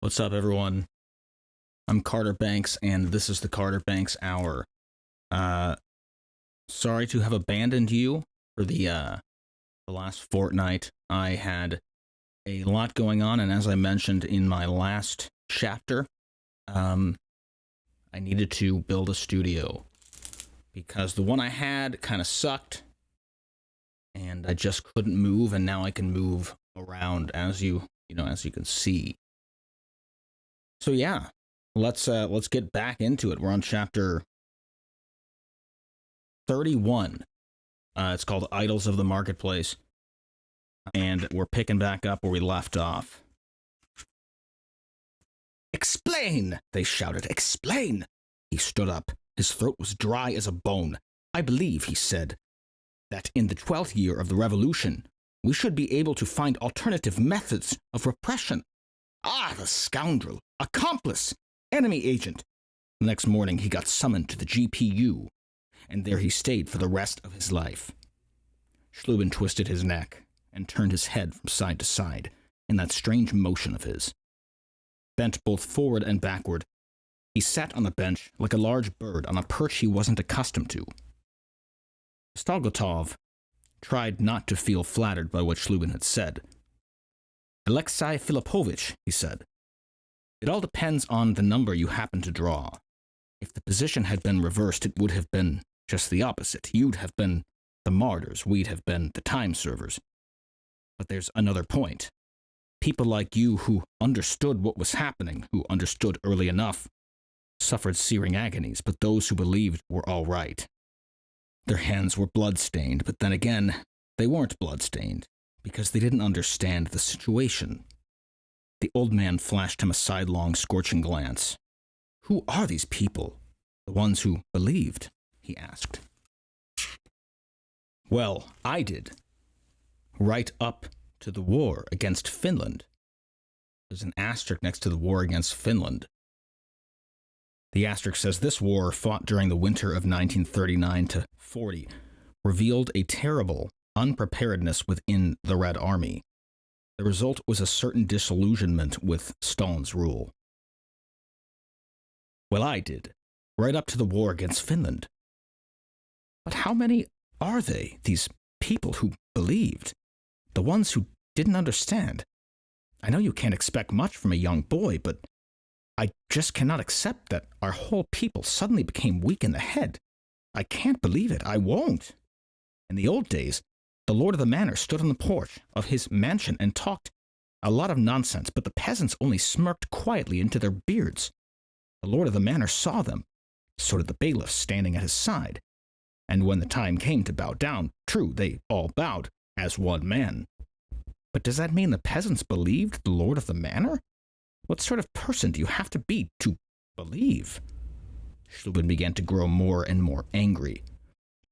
What's up, everyone? I'm Carter Banks, and this is the Carter Banks Hour. Sorry to have abandoned you for the last fortnight. I had a lot going on, and as I mentioned in my last chapter, I needed to build a studio because the one I had kind of sucked, and I just couldn't move, and now I can move around as you can see. So yeah, let's get back into it. We're on chapter 31. It's called Idols of the Marketplace, and we're picking back up where we left off. "Explain!" they shouted. "Explain!" He stood up. His throat was dry as a bone. "I believe," he said, "that in the 12th year of the revolution, we should be able to find alternative methods of repression." Ah, the scoundrel! Accomplice! Enemy agent! The next morning he got summoned to the GPU, and there he stayed for the rest of his life. Shlubin twisted his neck and turned his head from side to side in that strange motion of his. Bent both forward and backward, he sat on the bench like a large bird on a perch he wasn't accustomed to. Kostoglotov tried not to feel flattered by what Shlubin had said. "Alexei Filipovich," he said, "it all depends on the number you happen to draw. If the position had been reversed, it would have been just the opposite. You'd have been the martyrs, we'd have been the time servers. But there's another point. People like you who understood what was happening, who understood early enough, suffered searing agonies, but those who believed were all right. Their hands were blood-stained, but then again, they weren't blood-stained, because they didn't understand the situation." The old man flashed him a sidelong, scorching glance. "Who are these people? The ones who believed?" he asked. "Well, I did. Right up to the war against Finland." There's an asterisk next to the war against Finland. The asterisk says this war, fought during the winter of 1939 to 40, revealed a terrible unpreparedness within the Red Army. The result was a certain disillusionment with Stalin's rule. "Well, I did, right up to the war against Finland." "But how many are they, these people who believed? The ones who didn't understand? I know you can't expect much from a young boy, but I just cannot accept that our whole people suddenly became weak in the head. I can't believe it. I won't. In the old days, the lord of the manor stood on the porch of his mansion and talked a lot of nonsense, but the peasants only smirked quietly into their beards. The lord of the manor saw them. So did the bailiffs standing at his side. And when the time came to bow down, true, they all bowed as one man. But does that mean the peasants believed the lord of the manor? What sort of person do you have to be to believe?" Shlubin began to grow more and more angry.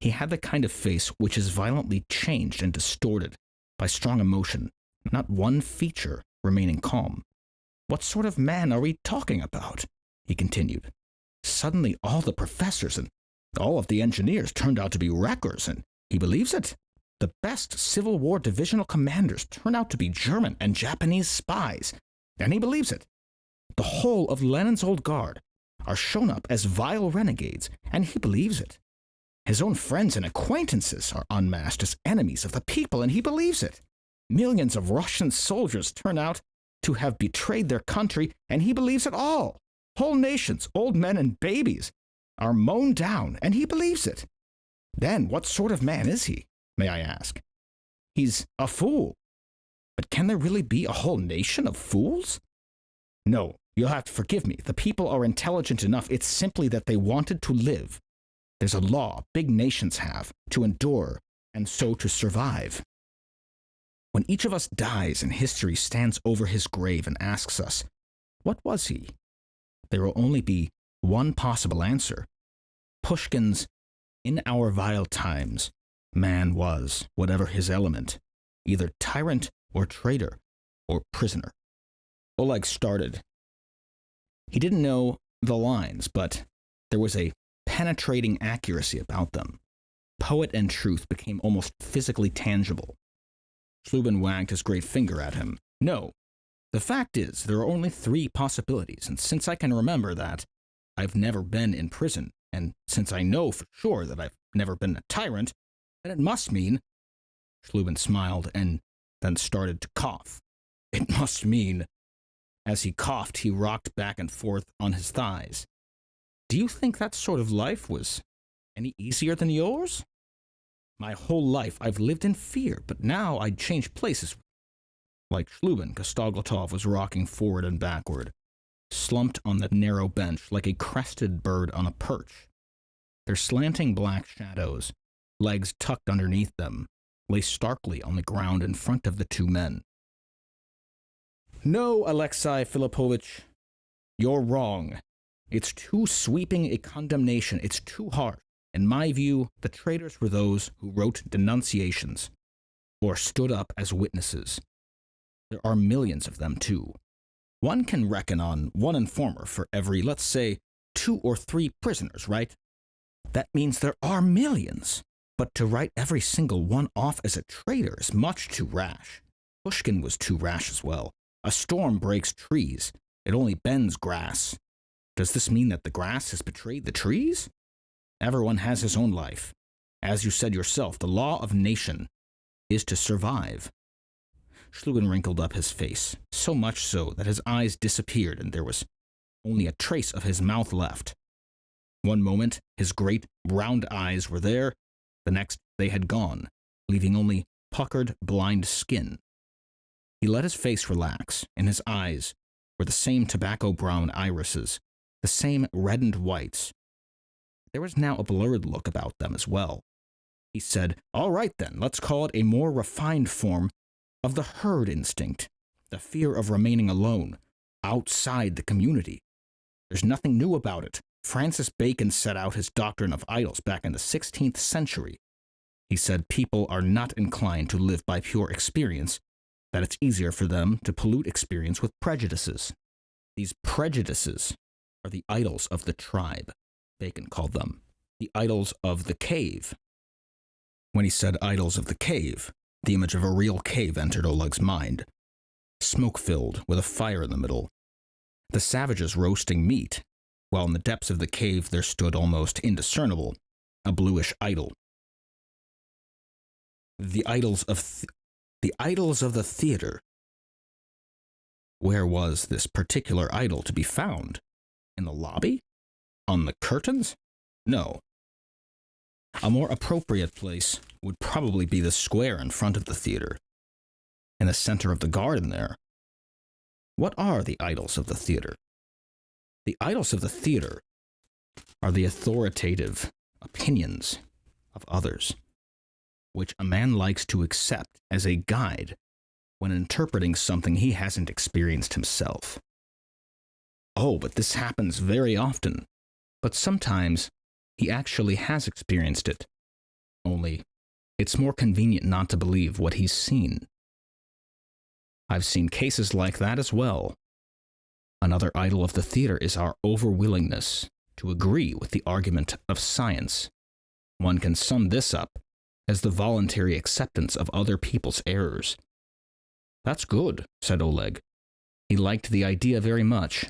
He had the kind of face which is violently changed and distorted by strong emotion, not one feature remaining calm. "What sort of man are we talking about?" he continued. "Suddenly all the professors and all of the engineers turned out to be wreckers, and he believes it. The best Civil War divisional commanders turn out to be German and Japanese spies, and he believes it. The whole of Lenin's old guard are shown up as vile renegades, and he believes it. His own friends and acquaintances are unmasked as enemies of the people, and he believes it. Millions of Russian soldiers turn out to have betrayed their country, and he believes it all. Whole nations, old men and babies, are mown down, and he believes it. Then what sort of man is he, may I ask? He's a fool. But can there really be a whole nation of fools? No, you'll have to forgive me. The people are intelligent enough. It's simply that they wanted to live. There's a law big nations have, to endure, and so to survive. When each of us dies and history stands over his grave and asks us, what was he? There will only be one possible answer. Pushkin's, "In our vile times, man was, whatever his element, either tyrant or traitor or prisoner." Oleg started. He didn't know the lines, but there was a penetrating accuracy about them. Poet and truth became almost physically tangible. Shlubin wagged his great finger at him. "No, The fact is, there are only 3 possibilities, and since I can remember that I've never been in prison, and since I know for sure that I've never been a tyrant, then it must mean— Shlubin smiled and then started to cough. It must mean— As he coughed, he rocked back and forth on his thighs. Do you think that sort of life was any easier than yours? My whole life I've lived in fear, but now I'd change places. Like Shlubin, Kostoglotov was rocking forward and backward, slumped on the narrow bench like a crested bird on a perch. Their slanting black shadows, legs tucked underneath them, lay starkly on the ground in front of the 2 men. No, Alexei Filipovich, you're wrong. It's too sweeping a condemnation. It's too harsh. In my view, the traitors were those who wrote denunciations or stood up as witnesses. There are millions of them, too. One can reckon on one informer for every, let's say, 2 or 3 prisoners, right? That means there are millions. But to write every single one off as a traitor is much too rash. Pushkin was too rash as well. A storm breaks trees. It only bends grass. Does this mean that the grass has betrayed the trees? Everyone has his own life. As you said yourself, the law of nation is to survive. Shlubin wrinkled up his face, so much so that his eyes disappeared and there was only a trace of his mouth left. One moment, his great round eyes were there. The next, they had gone, leaving only puckered, blind skin. He let his face relax, and his eyes were the same tobacco-brown irises, the same reddened whites. There was now a blurred look about them as well. He said, "All right then, let's call it a more refined form of the herd instinct, the fear of remaining alone, outside the community. There's nothing new about it. Francis Bacon set out his doctrine of idols back in the 16th century. He said people are not inclined to live by pure experience, that it's easier for them to pollute experience with prejudices. These prejudices are the idols of the tribe," Bacon called them, the idols of the cave. When he said idols of the cave, the image of a real cave entered Oleg's mind, smoke-filled with a fire in the middle. The savages roasting meat, while in the depths of the cave there stood almost indiscernible a bluish idol. The idols of the theater. Where was this particular idol to be found? In the lobby? On the curtains? No. A more appropriate place would probably be the square in front of the theater, in the center of the garden there. What are the idols of the theater? The idols of the theater are the authoritative opinions of others, which a man likes to accept as a guide when interpreting something he hasn't experienced himself. Oh, but this happens very often. But sometimes he actually has experienced it. Only, it's more convenient not to believe what he's seen. I've seen cases like that as well. Another idol of the theater is our overwillingness to agree with the argument of science. One can sum this up as the voluntary acceptance of other people's errors. That's good, said Oleg. He liked the idea very much.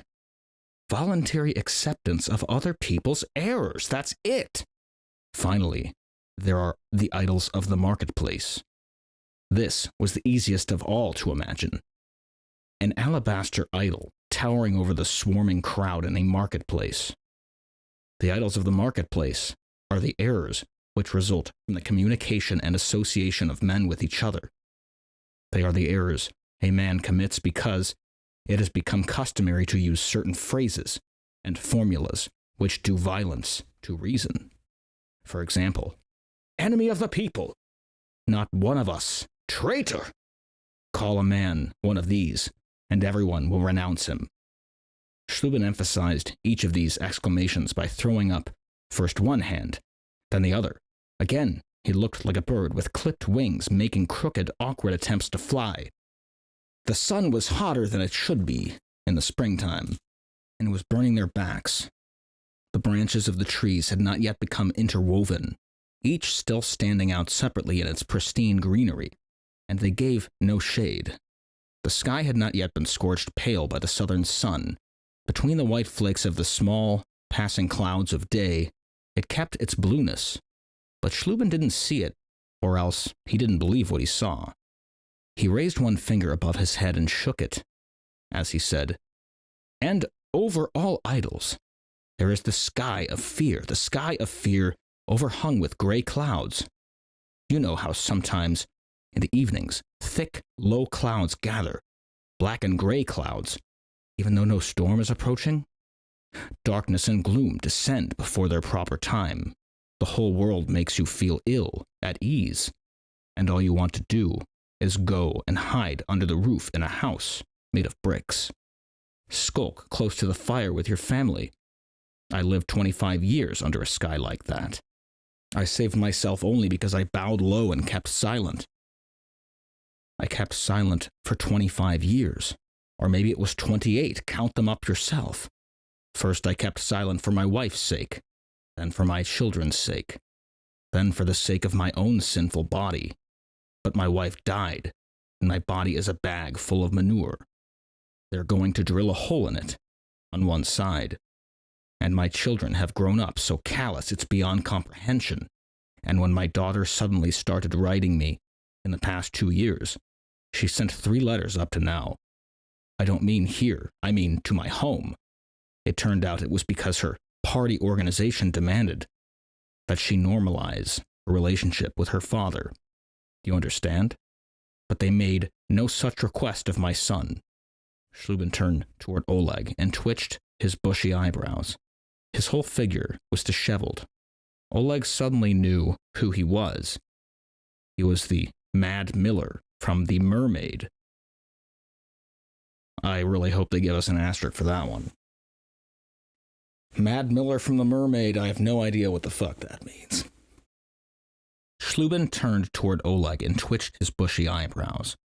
Voluntary acceptance of other people's errors, that's it. Finally, there are the idols of the marketplace. This was the easiest of all to imagine. An alabaster idol towering over the swarming crowd in a marketplace. The idols of the marketplace are the errors which result from the communication and association of men with each other. They are the errors a man commits because it has become customary to use certain phrases and formulas which do violence to reason. For example, enemy of the people, not one of us, traitor. Call a man one of these, and everyone will renounce him. Shlubin emphasized each of these exclamations by throwing up first one hand, then the other. Again, he looked like a bird with clipped wings making crooked, awkward attempts to fly. The sun was hotter than it should be in the springtime, and was burning their backs. The branches of the trees had not yet become interwoven, each still standing out separately in its pristine greenery, and they gave no shade. The sky had not yet been scorched pale by the southern sun. Between the white flakes of the small, passing clouds of day, it kept its blueness. But Shlubin didn't see it, or else he didn't believe what he saw. He raised one finger above his head and shook it, as he said, "And over all idols, there is the sky of fear overhung with gray clouds. You know how sometimes, in the evenings, thick, low clouds gather, black and gray clouds, even though no storm is approaching? Darkness and gloom descend before their proper time. The whole world makes you feel ill, at ease, and all you want to do is go and hide under the roof in a house made of bricks. Skulk close to the fire with your family. I lived 25 years under a sky like that. I saved myself only because I bowed low and kept silent. I kept silent for 25 years, or maybe it was 28, count them up yourself. First I kept silent for my wife's sake, then for my children's sake, then for the sake of my own sinful body. But my wife died, and my body is a bag full of manure. They're going to drill a hole in it, on one side. And my children have grown up so callous it's beyond comprehension. And when my daughter suddenly started writing me, in the past 2 years, she sent 3 letters up to now. I don't mean here, I mean to my home. It turned out it was because her party organization demanded that she normalize a relationship with her father. Do you understand? But they made no such request of my son." Shlubin turned toward Oleg and twitched his bushy eyebrows. His whole figure was disheveled. Oleg suddenly knew who he was. He was the Mad Miller from The Mermaid. I really hope they give us an asterisk for that one. Mad Miller from The Mermaid, I have no idea what the fuck that means. Shlubin turned toward Oleg and twitched his bushy eyebrows.